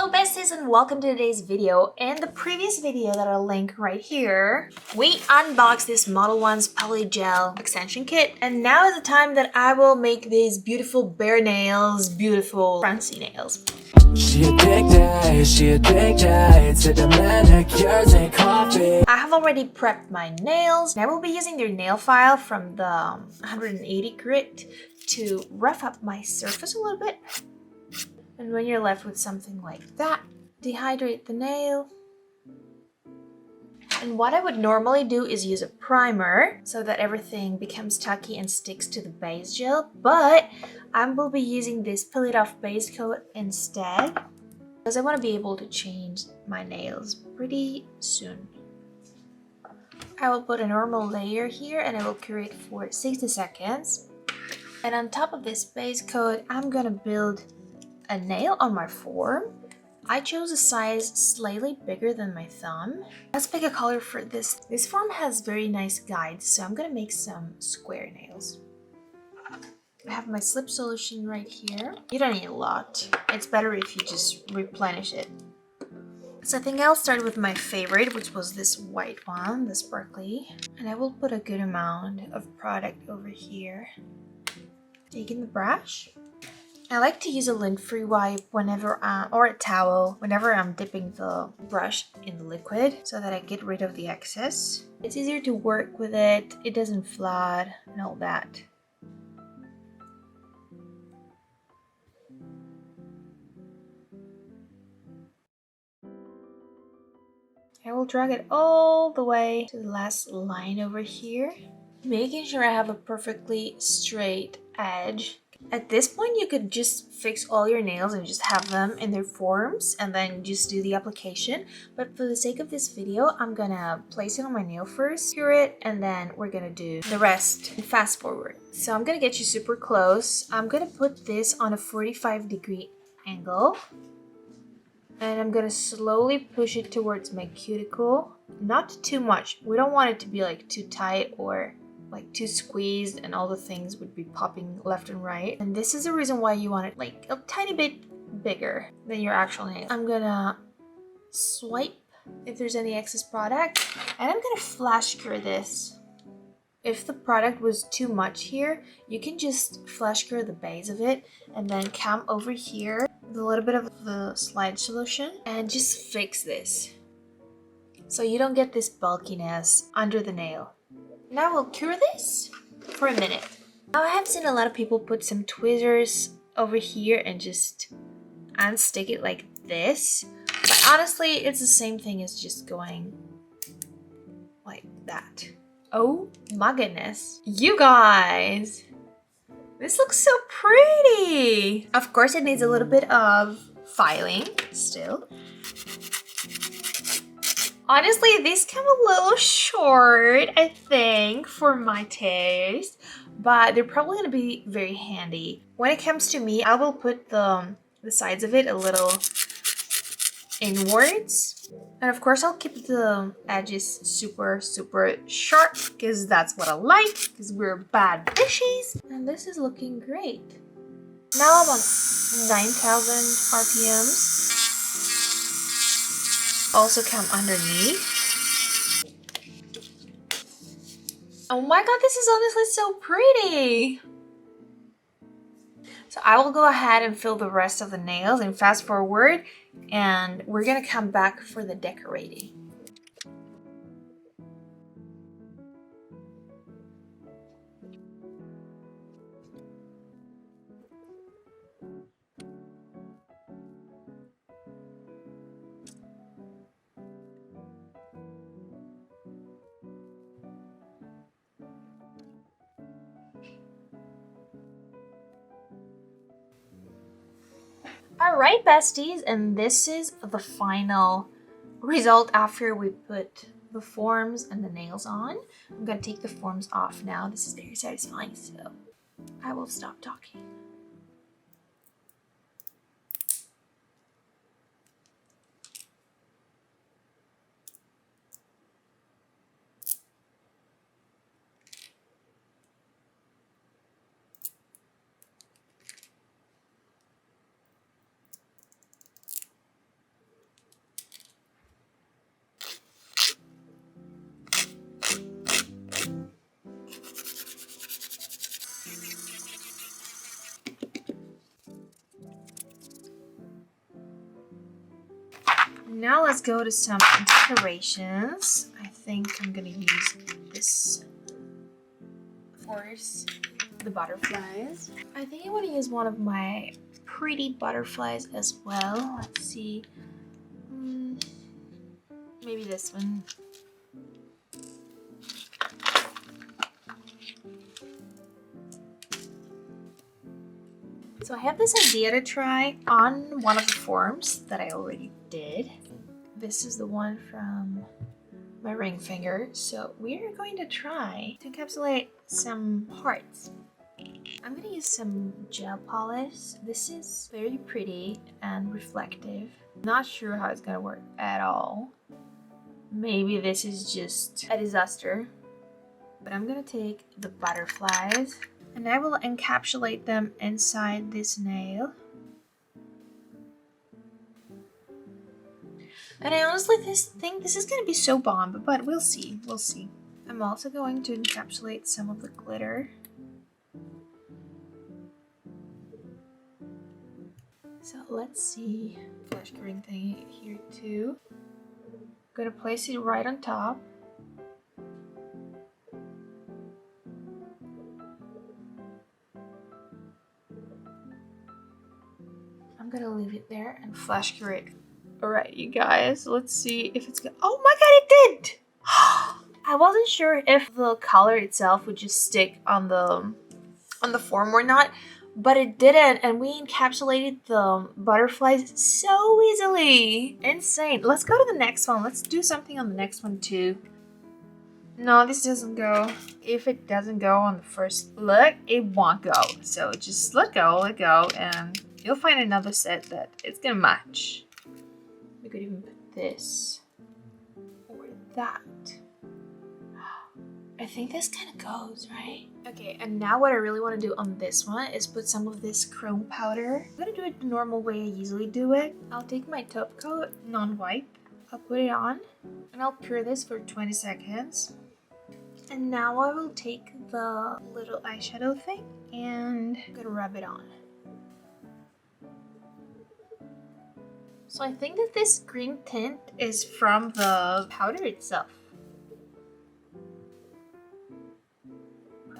Hello besties and welcome to today's video. In the previous video that I'll link right here, we unboxed this modelones Polygel extension kit, and now is the time that I will make these beautiful bare nails, beautiful fancy nails. I have already prepped my nails, and I will be using their nail file from the 180 grit to rough up my surface a little bit. And when you're left with something like that, dehydrate the nail. And what I would normally do is use a primer so that everything becomes tacky and sticks to the base gel, but I will be using this Peel It Off base coat instead because I want to be able to change my nails pretty soon. I will put a normal layer here and I will cure it for 60 seconds. And on top of this base coat, I'm gonna build a nail on my form. I chose a size slightly bigger than my thumb. Let's pick a color for this. This form has very nice guides, so I'm gonna make some square nails. I have my slip solution right here. You don't need a lot. It's better if you just replenish it. So I think I'll start with my favorite, which was this white one, the sparkly. And I will put a good amount of product over here. Taking the brush. I like to use a lint-free wipe whenever or a towel whenever I'm dipping the brush in the liquid so that I get rid of the excess. It's easier to work with it, it doesn't flood and all that. I will drag it all the way to the last line over here, making sure I have a perfectly straight edge. At this point, you could just fix all your nails and just have them in their forms and then just do the application. But for the sake of this video, I'm gonna place it on my nail first, cure it, and then we're gonna do the rest and fast forward. So I'm gonna get you super close. I'm gonna put this on a 45-degree angle. And I'm gonna slowly push it towards my cuticle. Not too much. We don't want it to be like too tight or like too squeezed and all the things would be popping left and right. And this is the reason why you want it like a tiny bit bigger than your actual nail. I'm gonna swipe if there's any excess product and I'm gonna flash cure this. If the product was too much here, you can just flash cure the base of it and then come over here with a little bit of the slide solution and just fix this so you don't get this bulkiness under the nail. Now we'll cure this for a minute. Now I have seen a lot of people put some tweezers over here and just unstick it like this. But honestly, it's the same thing as just going like that. Oh my goodness. You guys! This looks so pretty! Of course it needs a little bit of filing still. Honestly, these come a little short, I think, for my taste, but they're probably going to be very handy. When it comes to me, I will put the sides of it a little inwards. And of course, I'll keep the edges super sharp because that's what I like, because we're bad bitches. And this is looking great. Now I'm on 9,000 RPMs. Also come underneath. Oh my god, this is honestly so pretty! So I will go ahead and fill the rest of the nails and fast forward, and we're gonna come back for the decorating. Alright besties, and this is the final result after we put the forms and the nails on. I'm gonna take the forms off now. This is very satisfying, so I will stop talking. Now let's go to some decorations. I think I'm gonna use this first. The butterflies. I think I want to use one of my pretty butterflies as well. Let's see. Maybe this one. So I have this idea to try on one of the forms that I already did. This is the one from my ring finger. So we're going to try to encapsulate some hearts. I'm gonna use some gel polish. This is very pretty and reflective. Not sure how it's gonna work at all. Maybe this is just a disaster. But I'm gonna take the butterflies and I will encapsulate them inside this nail. And I honestly think this is gonna be so bomb, but we'll see, we'll see. I'm also going to encapsulate some of the glitter. So let's see, flash green thing here too. Gonna place it right on top. I'm gonna leave it there and flash curate. Alright, you guys, let's see if it's good. Oh my god, it did! I wasn't sure if the color itself would just stick on the form or not, but it didn't, and we encapsulated the butterflies so easily. Insane. Let's go to the next one. Let's do something on the next one too. No, this doesn't go. If it doesn't go on the first look, it won't go. So just let go, and you'll find another set that it's gonna match. We could even put this or that. I think this kind of goes, right? Okay, and now what I really want to do on this one is put some of this chrome powder. I'm gonna do it the normal way I usually do it. I'll take my top coat, non-wipe. I'll put it on, and I'll cure this for 20 seconds. And now I will take the little eyeshadow thing and I'm gonna rub it on. So I think that this green tint is from the powder itself.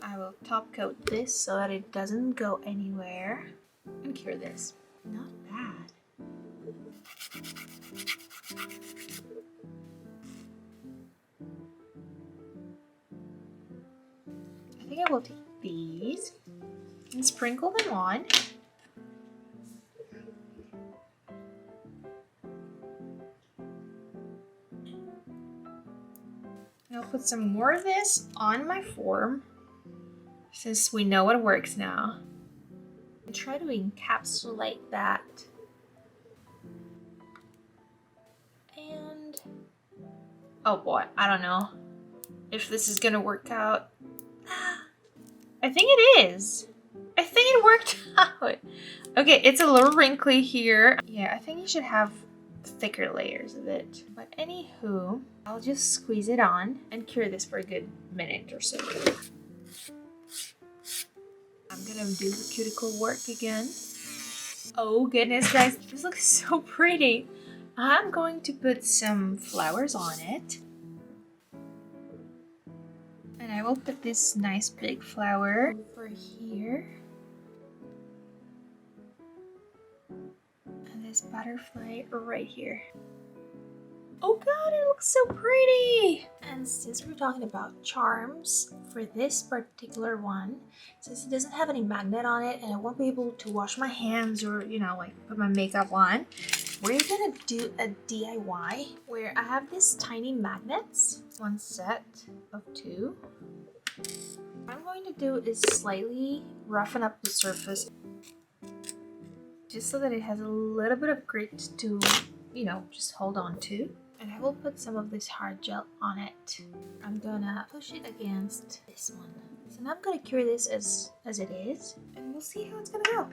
I will top coat this so that it doesn't go anywhere and cure this. Not bad. I think I will take these and sprinkle them on. And I'll put some more of this on my form, since we know what works now. And try to encapsulate that. And oh boy, I don't know if this is gonna work out. I think it is. I think it worked out. Okay, it's a little wrinkly here. Yeah, I think you should have thicker layers of it. But anywho, I'll just squeeze it on and cure this for a good minute or so. I'm gonna do the cuticle work again. Oh goodness, guys, this looks so pretty. I'm going to put some flowers on it. And I will put this nice big flower over here. And this butterfly right here. Oh god, it looks so pretty! And since we're talking about charms, for this particular one, since it doesn't have any magnet on it and I won't be able to wash my hands or, you know, like put my makeup on, we're gonna do a DIY where I have these tiny magnets, one set of 2. What I'm going to do is slightly roughen up the surface just so that it has a little bit of grit to, you know, just hold on to. And I will put some of this hard gel on it. I'm gonna push it against this one. So now I'm gonna cure this as it is, and we'll see how it's gonna go.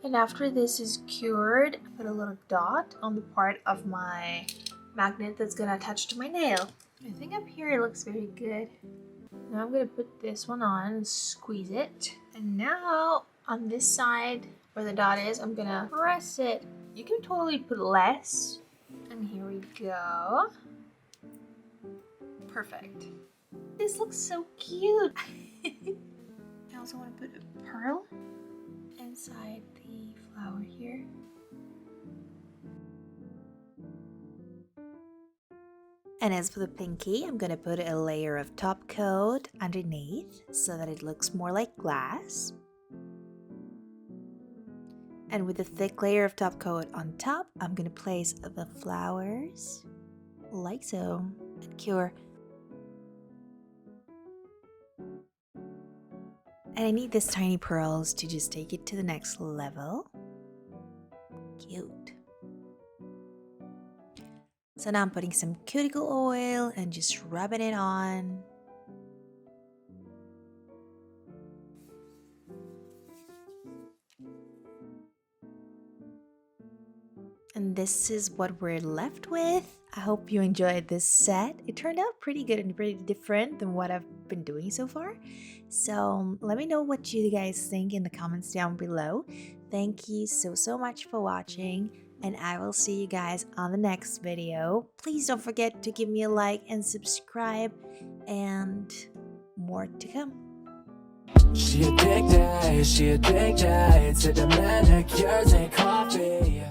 And after this is cured, I put a little dot on the part of my magnet that's gonna attach to my nail. I think up here it looks very good. Now I'm gonna put this one on and squeeze it. And now on this side where the dot is, I'm gonna press it. You can totally put less And here we go. Perfect. This looks so cute. I also want to put a pearl inside the flower here. And as for the pinky, I'm gonna put a layer of top coat underneath so that it looks more like glass. And with a thick layer of top coat on top, I'm gonna place the flowers like so and cure. And I need these tiny pearls to just take it to the next level. Cute. So now I'm putting some cuticle oil and just rubbing it on. And this is what we're left with. I hope you enjoyed this set. It turned out pretty good and pretty different than what I've been doing so far. So let me know what you guys think in the comments down below. Thank you so much for watching, and I will see you guys on the next video. Please don't forget to give me a like and subscribe, and more to come. She addicted to the manicures and coffee.